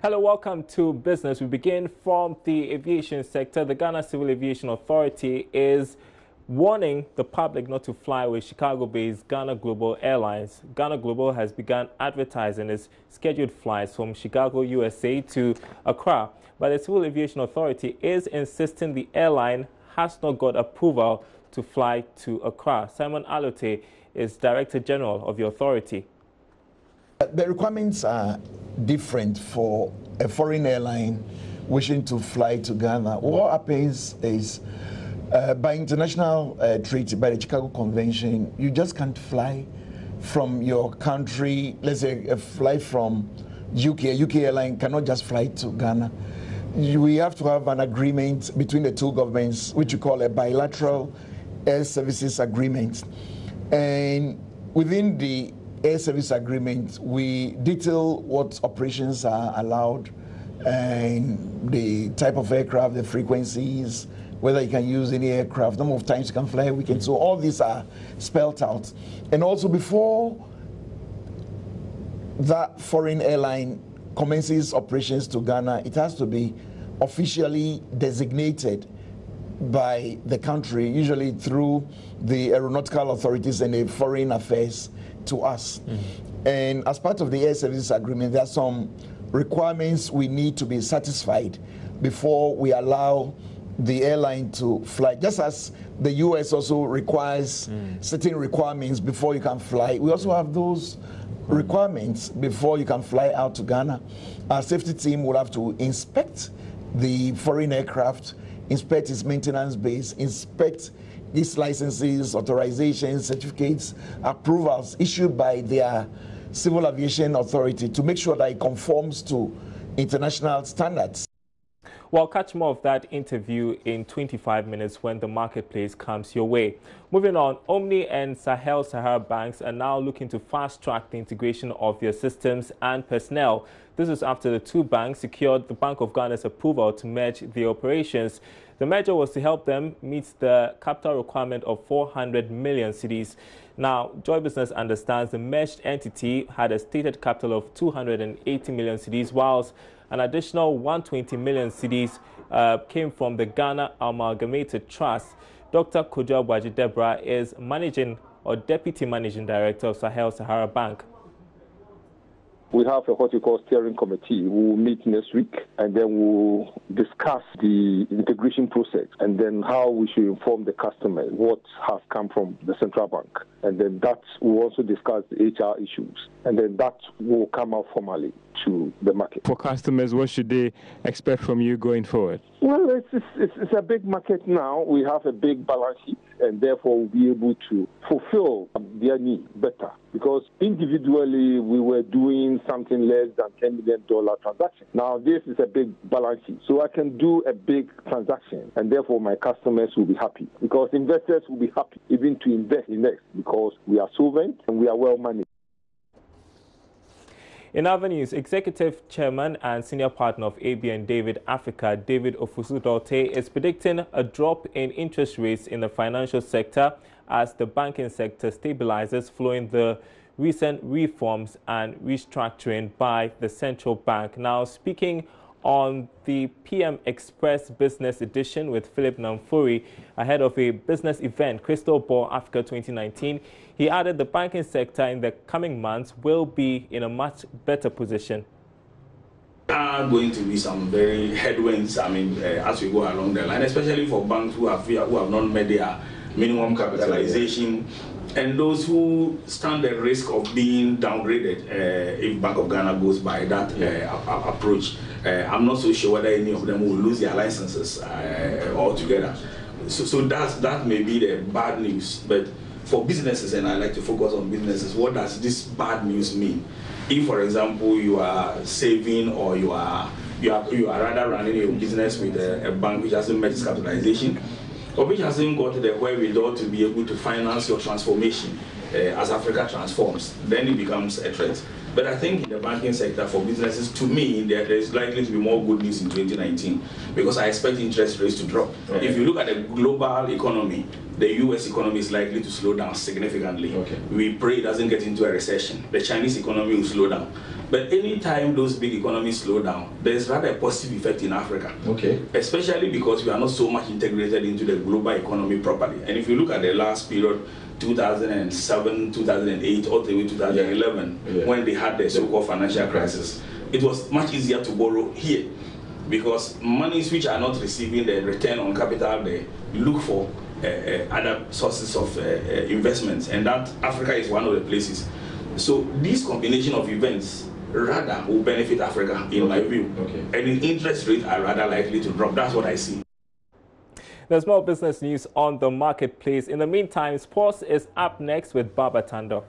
Hello, welcome to Business. We begin from the aviation sector. The Ghana Civil Aviation Authority is warning the public not to fly with Chicago-based Ghana Global Airlines. Ghana Global has begun advertising its scheduled flights from Chicago, USA to Accra. But the Civil Aviation Authority is insisting the airline has not got approval to fly to Accra. Simon Alote is Director General of the authority. The requirements are different for a foreign airline wishing to fly to Ghana. What happens is, by international treaty, by the Chicago Convention, you just can't fly from your country. Let's say a flight from UK. A UK airline cannot just fly to Ghana. We have to have an agreement between the two governments, which we call a bilateral air services agreement. And within the air service agreement, we detail what operations are allowed and the type of aircraft, the frequencies, whether you can use any aircraft, number of times you can fly a weekend. So all these are spelled out. And also before that foreign airline commences operations to Ghana, it has to be officially designated by the country, usually through the aeronautical authorities and the foreign affairs to us. And as part of the air services agreement, there are some requirements we need to be satisfied before we allow the airline to fly. Just as the US also requires certain requirements before you can fly, we also have those requirements before you can fly out to Ghana. Our safety team will have to inspect the foreign aircraft, inspect its maintenance base, inspect its licenses, authorizations, certificates, approvals issued by their civil aviation authority to make sure that it conforms to international standards. Well, catch more of that interview in 25 minutes when the marketplace comes your way. Moving on, Omni and Sahara banks are now looking to fast-track the integration of their systems and personnel. This is after the two banks secured the Bank of Ghana's approval to merge their operations. The merger was to help them meet the capital requirement of 400 million cedis. Now, Joy Business understands the merged entity had a stated capital of 280 million cedis, whilst an additional 120 million cedis came from the Ghana Amalgamated Trust. Dr. Kojo Abwaji-Debra is Managing or Deputy Managing Director of Sahara Bank. We have what we call steering committee. We will meet next week and then we'll discuss the integration process and then how we should inform the customer what has come from the central bank. And then that will also discuss the HR issues. And then that will come out formally to the market. For customers, what should they expect from you going forward? Well, it's a big market now. We have a big balance sheet, and therefore we'll be able to fulfill their needs better. Because individually, we were doing something less than $10 million transaction. Now, this is a big balance sheet. So I can do a big transaction, and therefore my customers will be happy. Because investors will be happy even to invest in us because we are solvent and we are well managed. In other news, Executive Chairman and Senior Partner of ABN David Africa, David Ofusu-Dorte, is predicting a drop in interest rates in the financial sector as the banking sector stabilizes following the recent reforms and restructuring by the central bank. Now, speaking on the PM Express Business Edition with Philip Namfuri ahead of a business event, Crystal Ball Africa 2019, he added the banking sector in the coming months will be in a much better position. There are going to be some very headwinds, as we go along the line, especially for banks who have not met their minimum capitalization and those who stand the risk of being downgraded if Bank of Ghana goes by that approach. I'm not so sure whether any of them will lose their licenses altogether. So that may be the bad news. But for businesses, and I like to focus on businesses, what does this bad news mean? If, for example, you are saving or you are rather running your business with a bank which hasn't met its capitalization, or which hasn't got the wherewithal to be able to finance your transformation, as Africa transforms, then it becomes a threat. But I think in the banking sector for businesses, to me, there is likely to be more good news in 2019 because I expect interest rates to drop. Okay. If you look at the global economy, the US economy is likely to slow down significantly. Okay. We pray it doesn't get into a recession. The Chinese economy will slow down. But anytime those big economies slow down, there's rather a positive effect in Africa. Okay. Especially because we are not so much integrated into the global economy properly. And if you look at the last period, 2007, 2008, all the way to 2011, when they had the so-called financial crisis, it was much easier to borrow here because monies which are not receiving the return on capital, they look for other sources of investments, and that Africa is one of the places. So this combination of events rather will benefit Africa, in my view. Okay. And the interest rates are rather likely to drop. That's what I see. There's more business news on the marketplace. In the meantime, sports is up next with Baba Tando.